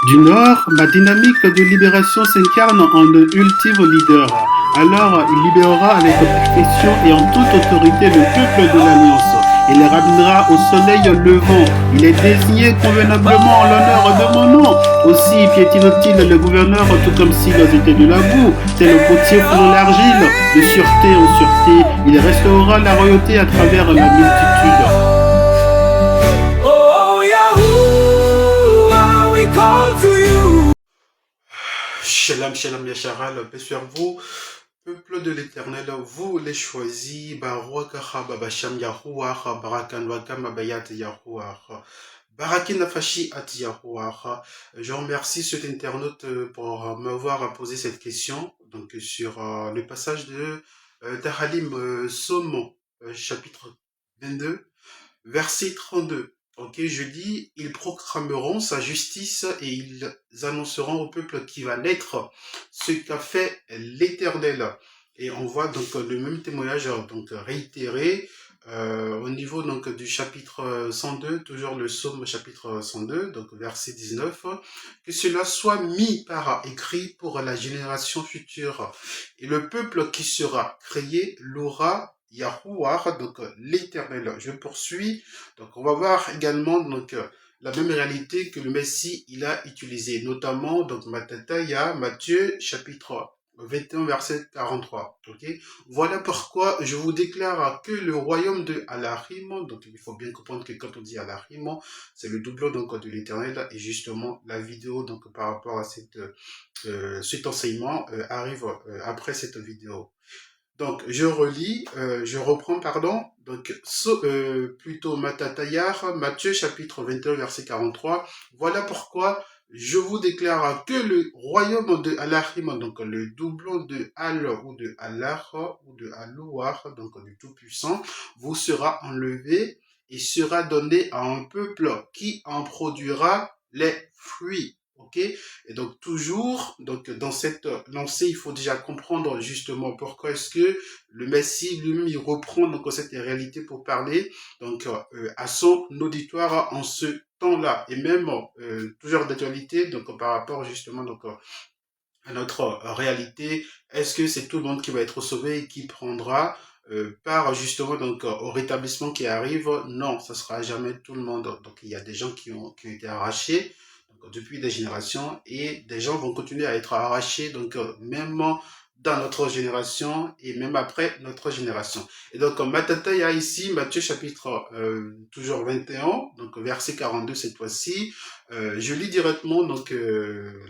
Du Nord, ma dynamique de libération s'incarne en un ultime leader. Alors, il libérera avec perfection et en toute autorité le peuple de l'Alliance. Il les ramènera au soleil levant. Il est désigné convenablement en l'honneur de mon nom. Aussi piétine-t-il le gouverneur tout comme s'ils étaient de la boue. Tel le potier pour l'argile, de sûreté en sûreté. Il restaurera la royauté à travers la multitude. Oh, Yahoo, we call to you. Shalom, shalom, Yasharal, paix sur vous, peuple de l'éternel, vous les choisis, Baruch Basham Yahuwah, Barakan Wakam Abayat Yahuwah, Barakin Nafashi At Yahuwah. Je remercie cet internaute pour m'avoir posé cette question, donc sur le passage de Tahalim, Psaume, chapitre 22, verset 32. Ok, je dis, ils proclameront sa justice et ils annonceront au peuple qui va naître ce qu'a fait l'Éternel. Et on voit donc le même témoignage donc réitéré au niveau donc du chapitre 102, toujours le psaume chapitre 102, donc verset 19, que cela soit mis par écrit pour la génération future. Et le peuple qui sera créé l'aura Yahuwah, donc l'Éternel. Je poursuis. Donc on va voir également donc la même réalité que le Messie il a utilisé, notamment donc Matthieu chapitre 21 verset 43. Ok. Voilà pourquoi je vous déclare que le royaume de Alahim, donc il faut bien comprendre que quand on dit Alahim, c'est le doublon donc de l'Éternel et justement la vidéo donc par rapport à cet enseignement arrive après cette vidéo. Donc, je reprends, pardon. Donc, plutôt Matatayar, Matthieu chapitre 21, verset 43. Voilà pourquoi je vous déclare que le royaume de Allahim, donc le doublon de Al ou de Allah ou de Alouar, donc du Tout-Puissant, vous sera enlevé et sera donné à un peuple qui en produira les fruits. Ok? Et donc toujours, donc dans cette lancée, il faut déjà comprendre justement pourquoi est-ce que le Messie lui-même il reprend donc cette réalité pour parler donc à son auditoire en ce temps-là et même toujours d'actualité donc par rapport justement donc à notre réalité. Est-ce que c'est tout le monde qui va être sauvé et qui prendra part justement donc au rétablissement qui arrive? Non, ça sera jamais tout le monde. Donc il y a des gens qui ont été arrachés donc, depuis des générations et des gens vont continuer à être arrachés donc même dans notre génération et même après notre génération. Et donc Matata, il y a ici Matthieu chapitre toujours 21, donc verset 42 cette fois-ci. Je lis directement donc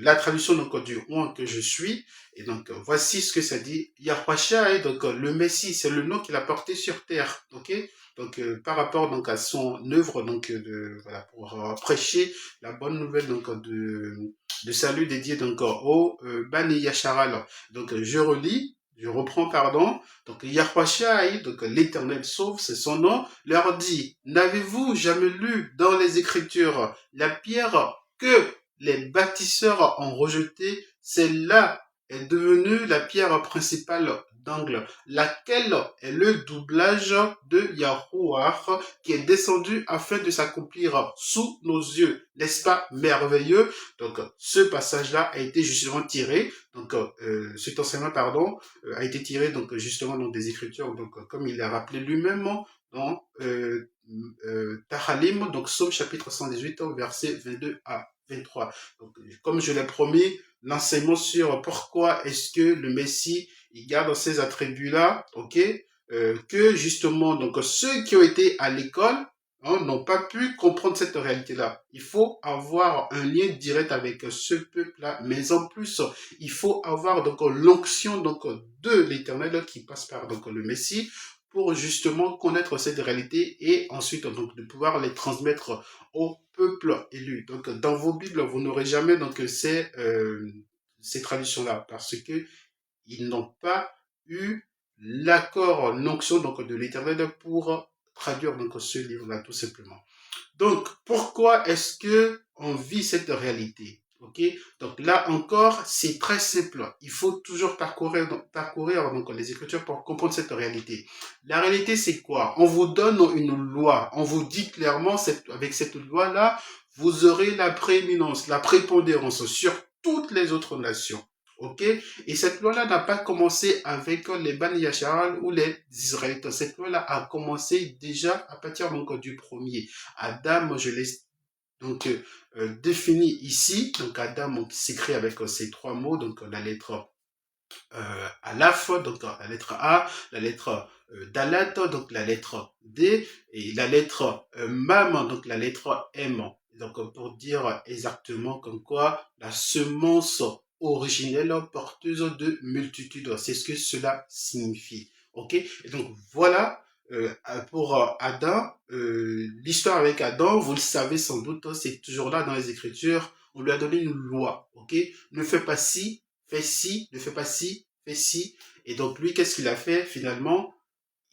la traduction donc du roi que je suis et donc voici ce que ça dit. Yahweh, donc le Messie, c'est le nom qu'il a porté sur terre, ok. Donc par rapport donc à son œuvre donc de voilà pour prêcher la bonne nouvelle donc de salut dédié donc au Bani Yasharal. Donc je relis. Je reprends, pardon. Donc, Yahweh, donc l'Éternel sauve, c'est son nom, leur dit, n'avez-vous jamais lu dans les Écritures la pierre que les bâtisseurs ont rejetée, celle-là est devenue la pierre principale d'angle, laquelle est le doublage de Yahuwah qui est descendu afin de s'accomplir sous nos yeux. N'est-ce pas merveilleux? Donc, ce passage-là a été justement tiré, donc cet enseignement, pardon, a été tiré donc justement dans des Écritures, donc comme il l'a rappelé lui-même dans Tahalim, donc Psaume chapitre 118, verset 22 à 23. Donc, comme je l'ai promis, l'enseignement sur pourquoi est-ce que le Messie il garde ces attributs-là, ok, que justement donc ceux qui ont été à l'école n'ont pas pu comprendre cette réalité-là. Il faut avoir un lien direct avec ce peuple-là, mais en plus, il faut avoir donc l'onction donc de l'Éternel qui passe par donc le Messie pour justement connaître cette réalité et ensuite donc de pouvoir les transmettre au peuple élu. Donc dans vos Bibles, vous n'aurez jamais donc ces traditions-là parce que ils n'ont pas eu l'accord, l'onction donc de l'Éternel pour traduire donc ce livre-là tout simplement. Donc, pourquoi est-ce que on vit cette réalité? Ok, donc là encore, c'est très simple. Il faut toujours parcourir donc les Écritures pour comprendre cette réalité. La réalité, c'est quoi? On vous donne une loi. On vous dit clairement, avec cette loi-là, vous aurez la prééminence, la prépondérance sur toutes les autres nations. Ok? Et cette loi-là n'a pas commencé avec les Bani Yasharal ou les Israélites. Cette loi-là a commencé déjà à partir donc du premier. Adam, je l'ai donc défini ici. Donc Adam qui s'écrit avec ces trois mots, donc la lettre Aleph, donc la lettre A, la lettre Dalet, donc la lettre D, et la lettre Mam, donc la lettre M. Donc pour dire exactement comme quoi la semence originelle porteuse de multitudes, c'est ce que cela signifie. Ok? Et donc voilà pour Adam, l'histoire avec Adam, vous le savez sans doute, c'est toujours là dans les Écritures, on lui a donné une loi. Ok? Ne fais pas ci, fais ci, ne fais pas ci, fais ci. Et donc lui, qu'est-ce qu'il a fait finalement?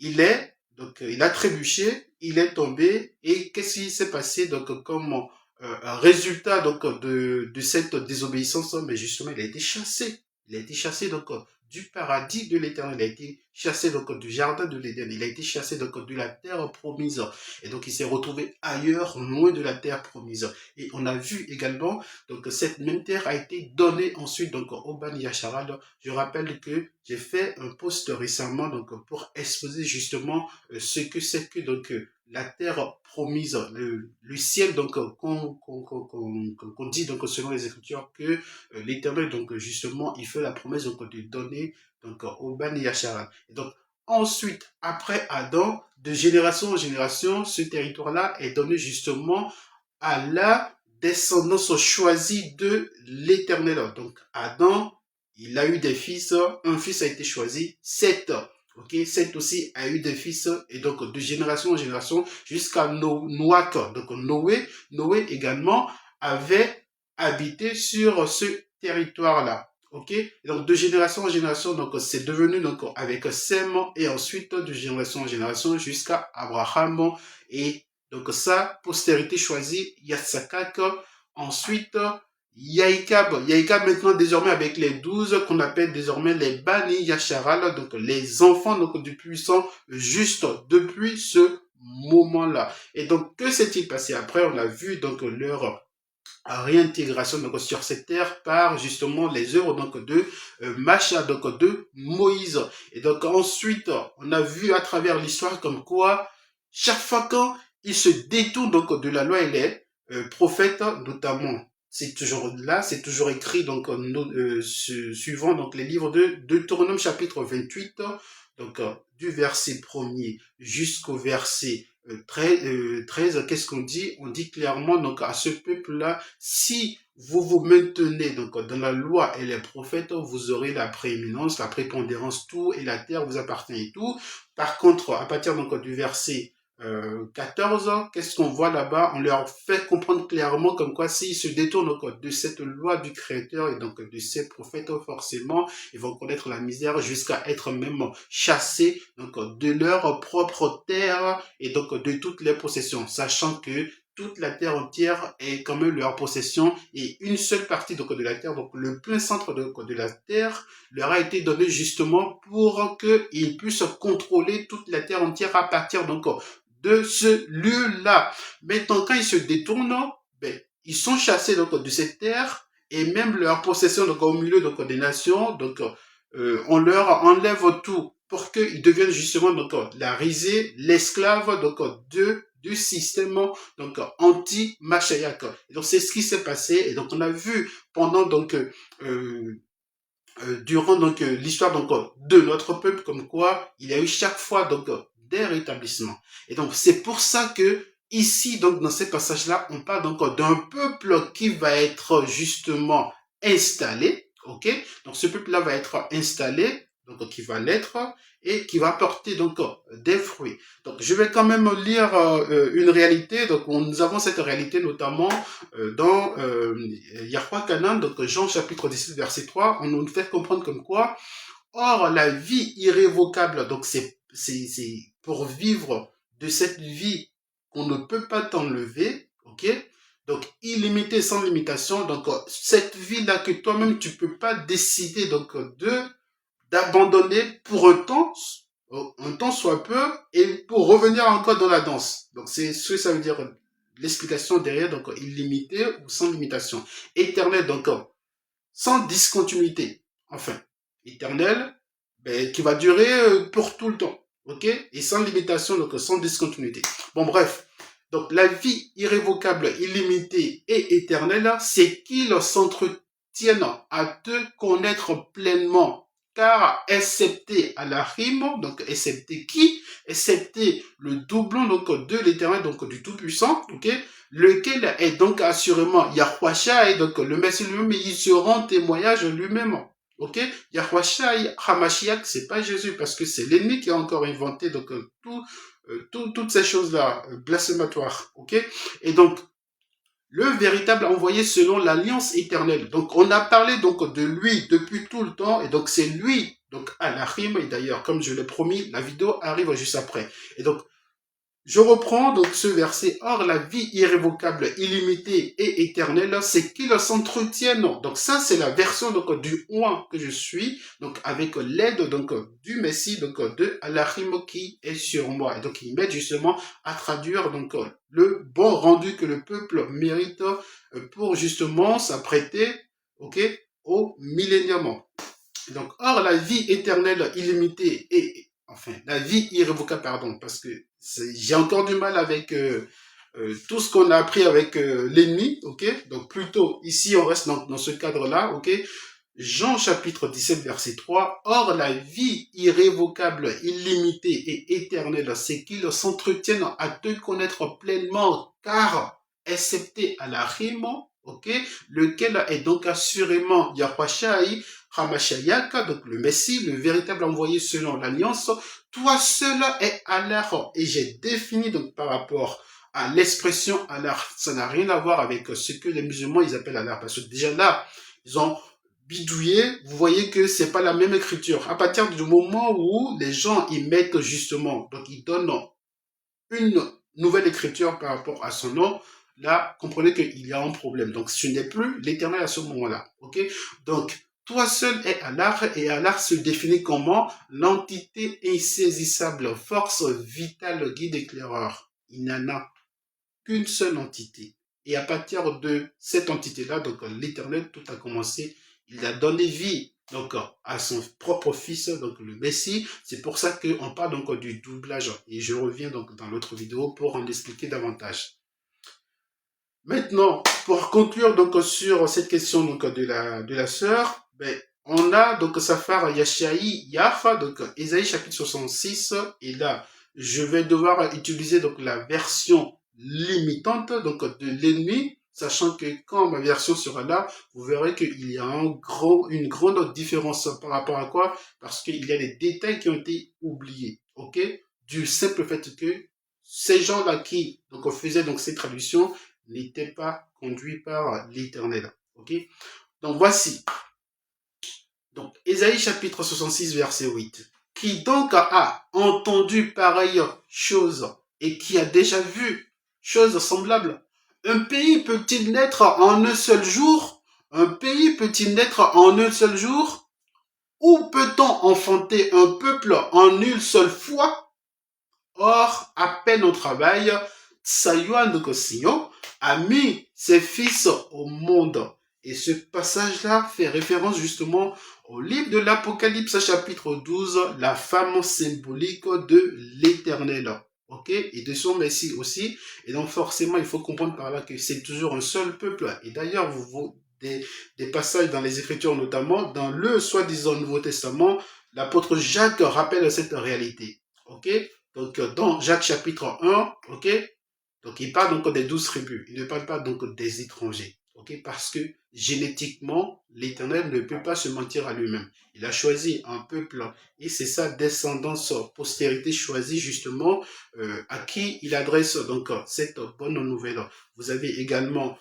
Il a trébuché, il est tombé, et qu'est-ce qui s'est passé donc comme un résultat donc de cette désobéissance? Mais justement, il a été chassé. Il a été chassé donc du paradis de l'Éternel. Il a été chassé donc du jardin de l'Éden. Il a été chassé donc de la terre promise. Et donc il s'est retrouvé ailleurs, loin de la terre promise. Et on a vu également donc cette même terre a été donnée ensuite donc au Bani Yasharal. Je rappelle que j'ai fait un post récemment donc pour exposer justement ce que c'est que donc la terre promise, le ciel donc qu'on dit donc selon les Écritures que l'Éternel donc justement il fait la promesse donc de donner donc au Bani Yasharal. Et donc ensuite après Adam, de génération en génération, ce territoire-là est donné justement à la descendance choisie de l'Éternel. Donc Adam, il a eu des fils, un fils a été choisi, Seth. Ok, Seth aussi a eu des fils, et donc de génération en génération jusqu'à Noach. Donc Noé également avait habité sur ce territoire-là. Ok, et donc de génération en génération, donc c'est devenu donc avec Sem, et ensuite de génération en génération jusqu'à Abraham, et donc ça, postérité choisie, Yatsakak, ensuite Yaïkab maintenant désormais avec les 12 qu'on appelle désormais les Bani Yasharal, donc les enfants donc du puissant juste depuis ce moment-là. Et donc que s'est-il passé après? On a vu donc leur réintégration donc sur cette terre par justement les œuvres donc de Macha, donc de Moïse. Et donc ensuite on a vu à travers l'histoire comme quoi chaque fois quand il se détourne donc de la loi et les prophètes notamment, c'est toujours là, c'est toujours écrit donc suivant donc les livres de Deutéronome chapitre 28, donc du verset 1er jusqu'au verset 13, qu'est-ce qu'on dit? On dit clairement donc à ce peuple-là, si vous vous maintenez donc dans la loi et les prophètes, vous aurez la prééminence, la prépondérance, tout, et la terre vous appartient et tout. Par contre, à partir donc du verset 14, qu'est-ce qu'on voit là-bas? On leur fait comprendre clairement comme quoi s'ils se détournent donc de cette loi du Créateur et donc de ces prophètes, forcément, ils vont connaître la misère jusqu'à être même chassés donc de leur propre terre et donc de toutes les possessions, sachant que toute la terre entière est quand même leur possession, et une seule partie donc de la terre, donc le plein centre de la terre, leur a été donné justement pour qu'ils puissent contrôler toute la terre entière à partir donc de ce lieu-là. Maintenant, quand ils se détournent, ben, ils sont chassés donc de cette terre, et même leur possession donc au milieu donc des nations, donc on leur enlève tout pour qu'ils deviennent justement donc la risée, l'esclave donc du système donc anti-machaïaque. Donc c'est ce qui s'est passé, et donc on a vu pendant donc durant donc l'histoire donc de notre peuple comme quoi il y a eu chaque fois donc des rétablissements. Et donc c'est pour ça que ici donc dans ces passages là on parle donc d'un peuple qui va être justement installé. Ok, donc ce peuple là va être installé, donc qui va l'être, et qui va porter donc des fruits. Donc je vais quand même lire une réalité. Donc nous avons cette réalité notamment dans Yahweh Canaan, donc Jean chapitre 17 verset 3, on nous fait comprendre comme quoi, or la vie irrévocable, donc c'est pour vivre de cette vie qu'on ne peut pas t'enlever, ok, donc illimité sans limitation, donc cette vie là que toi-même tu peux pas décider donc d'abandonner pour un temps soit peu, et pour revenir encore dans la danse. Donc c'est ce que ça veut dire l'explication derrière, donc illimité ou sans limitation. Éternel, donc sans discontinuité. Enfin, éternel, ben, qui va durer pour tout le temps. Ok? Et sans limitation, donc sans discontinuité. Bon, bref. Donc, la vie irrévocable, illimitée et éternelle, c'est qu'ils s'entretiennent à te connaître pleinement. Car, excepté à la rime, donc excepté qui? Excepté le doublon donc de l'éternel, donc du Tout-Puissant, ok? Lequel est donc assurément Yahweh, et donc le Messie lui-même, il se rend témoignage lui-même. Ok? Yahweh, Hamashiach, c'est pas Jésus, parce que c'est l'ennemi qui a encore inventé donc toutes ces choses-là, blasphématoires. Ok? Et donc, le véritable envoyé selon l'alliance éternelle. Donc, on a parlé donc de lui depuis tout le temps, et donc c'est lui, donc à la rime, et d'ailleurs, comme je l'ai promis, la vidéo arrive juste après. Et donc, je reprends donc ce verset. Or, la vie irrévocable, illimitée et éternelle, c'est qu'ils s'entretiennent. Donc ça, c'est la version donc du 1 que je suis, donc avec l'aide donc du Messie, donc de Alachim qui est sur moi. Et donc il m'aide justement à traduire donc le bon rendu que le peuple mérite pour justement s'apprêter, ok, au millénium. Donc, or, la vie éternelle, illimitée et, enfin, la vie irrévocable, pardon, parce que j'ai encore du mal avec tout ce qu'on a appris avec l'ennemi, ok? Donc, plutôt, ici, on reste dans ce cadre-là, ok? Jean chapitre 17, verset 3. Or, la vie irrévocable, illimitée et éternelle, c'est qu'ils s'entretiennent à te connaître pleinement, car, excepté à la rime, ok? Lequel est donc assurément Yahweh Hamashiach, donc le Messie, le véritable envoyé selon l'alliance, toi seul est Allah. Et j'ai défini donc par rapport à l'expression Allah, ça n'a rien à voir avec ce que les musulmans ils appellent Allah, parce que déjà là, ils ont bidouillé, vous voyez que c'est pas la même écriture. À partir du moment où les gens ils mettent justement, donc ils donnent une nouvelle écriture par rapport à son nom, là, comprenez qu'il y a un problème. Donc, ce n'est plus l'éternel à ce moment-là. Ok? Donc, toi seul est Allah, et Allah se définit comment? L'entité insaisissable, force vitale, guide éclaireur. Il n'y en a qu'une seule entité. Et à partir de cette entité-là, donc l'éternel, tout a commencé. Il a donné vie donc à son propre fils, donc le Messie. C'est pour ça qu'on parle donc du doublage. Et je reviens donc dans l'autre vidéo pour en expliquer davantage. Maintenant, pour conclure donc sur cette question donc de la sœur, ben, on a donc Safar Yashai Yafa, donc Ésaïe chapitre 66, et là, je vais devoir utiliser donc la version limitante donc de l'ennemi, sachant que quand ma version sera là, vous verrez qu'il y a une grande différence par rapport à quoi? Parce qu'il y a des détails qui ont été oubliés, ok? Du simple fait que ces gens-là qui donc faisaient donc ces traductions n'étaient pas conduits par l'Éternel, ok? Donc voici. Donc, Ésaïe chapitre 66, verset 8. Qui donc a entendu pareille chose et qui a déjà vu chose semblable? Un pays peut-il naître en un seul jour? Un pays peut-il naître en un seul jour? Ou peut-on enfanter un peuple en une seule fois? Or, à peine au travail, Tsayuan de Kosinyo a mis ses fils au monde. Et ce passage-là fait référence justement au livre de l'Apocalypse chapitre 12, la femme symbolique de l'Éternel. Ok? Et de son Messie aussi. Et donc forcément, il faut comprendre par là que c'est toujours un seul peuple. Et d'ailleurs, des passages dans les Écritures, notamment dans le soi-disant Nouveau Testament, l'apôtre Jacques rappelle cette réalité. Ok? Donc, dans Jacques chapitre 1, ok? Donc, il parle donc des 12 tribus. Il ne parle pas donc des étrangers. Ok? Parce que génétiquement, l'Éternel ne peut pas se mentir à lui-même. Il a choisi un peuple et c'est sa descendance, postérité choisie justement à qui il adresse donc cette bonne nouvelle. Vous avez également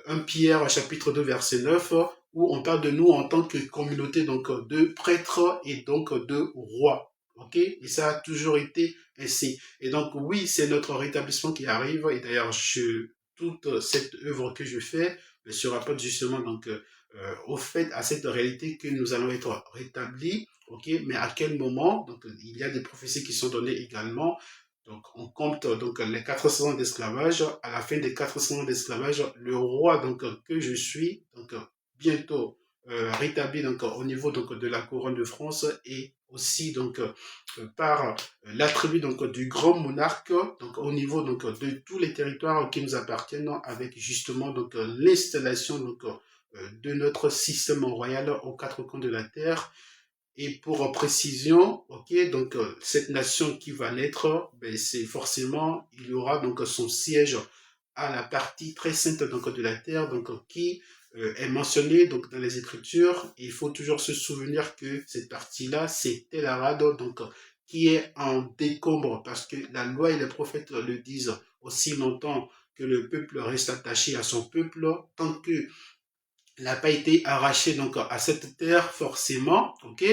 1 Pierre chapitre 2 verset 9 où on parle de nous en tant que communauté donc de prêtres et donc de rois. Ok? Et ça a toujours été ainsi. Et donc, oui, c'est notre rétablissement qui arrive. Et d'ailleurs, toute cette œuvre que je fais se rapporte justement donc au fait, à cette réalité que nous allons être rétablis. Ok? Mais à quel moment? Donc, il y a des prophéties qui sont données également. Donc, on compte donc les 400 ans d'esclavage. À la fin des 400 ans d'esclavage, le roi donc que je suis, donc bientôt rétabli donc au niveau donc de la couronne de France et aussi donc par l'attribut donc du grand monarque donc au niveau donc de tous les territoires qui nous appartiennent avec justement donc l'installation donc de notre système royal aux quatre coins de la terre. Et pour précision, ok, donc cette nation qui va naître, ben, c'est forcément, il y aura donc son siège à la partie très sainte donc de la terre, donc qui est mentionnée donc dans les Écritures. Il faut toujours se souvenir que cette partie-là, c'est Tel Arad, donc qui est en décombre, parce que la loi et les prophètes le disent aussi longtemps que le peuple reste attaché à son peuple, tant que n'a pas été arraché donc à cette terre forcément, ok,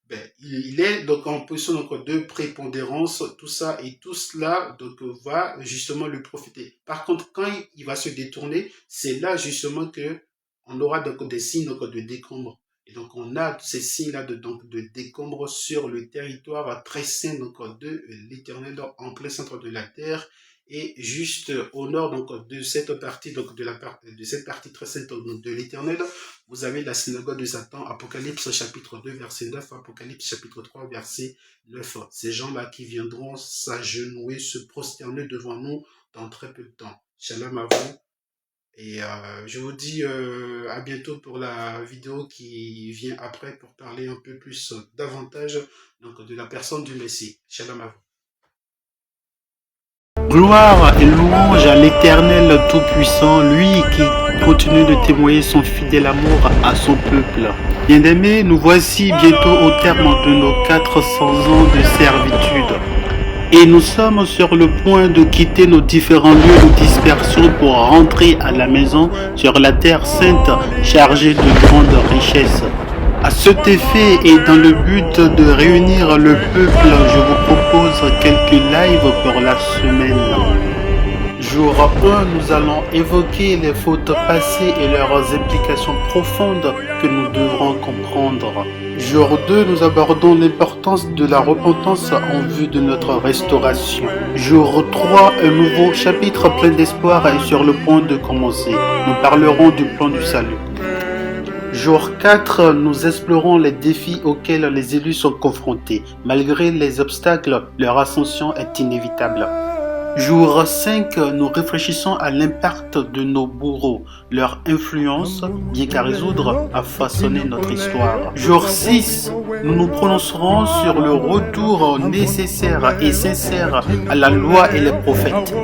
ben, il est donc en position donc, de prépondérance, tout ça et tout cela donc va justement le profiter. Par contre, quand il va se détourner, c'est là justement que on aura donc des signes donc, de décombre. Et donc on a ces signes-là donc, de décombre sur le territoire très saint donc, de l'Éternel en plein centre de la terre. Et juste au nord donc, de cette partie, donc de cette partie très sainte donc, de l'Éternel, vous avez la synagogue de Satan, Apocalypse chapitre 2, verset 9, Apocalypse chapitre 3, verset 9. Ces gens-là qui viendront s'agenouiller, se prosterner devant nous dans très peu de temps. Shalom à vous. Et je vous dis à bientôt pour la vidéo qui vient après pour parler un peu plus davantage donc, de la personne du Messie. Shalom à vous. Gloire et louange à l'Éternel Tout-Puissant, lui qui continue de témoigner son fidèle amour à son peuple. Bien-aimés, nous voici bientôt au terme de nos 400 ans de servitude. Et nous sommes sur le point de quitter nos différents lieux de dispersion pour rentrer à la maison sur la terre sainte chargée de grandes richesses. À cet effet et dans le but de réunir le peuple, je vous propose quelques lives pour la semaine. Jour 1, nous allons évoquer les fautes passées et leurs implications profondes que nous devrons comprendre. Jour 2, nous abordons l'importance de la repentance en vue de notre restauration. Jour 3, un nouveau chapitre plein d'espoir est sur le point de commencer. Nous parlerons du plan du salut. Jour 4, nous explorons les défis auxquels les élus sont confrontés. Malgré les obstacles, leur ascension est inévitable. Jour 5, nous réfléchissons à l'impact de nos bourreaux, leur influence, bien qu'à résoudre, a façonné notre histoire. Jour 6, nous nous prononcerons sur le retour nécessaire et sincère à la loi et les prophètes.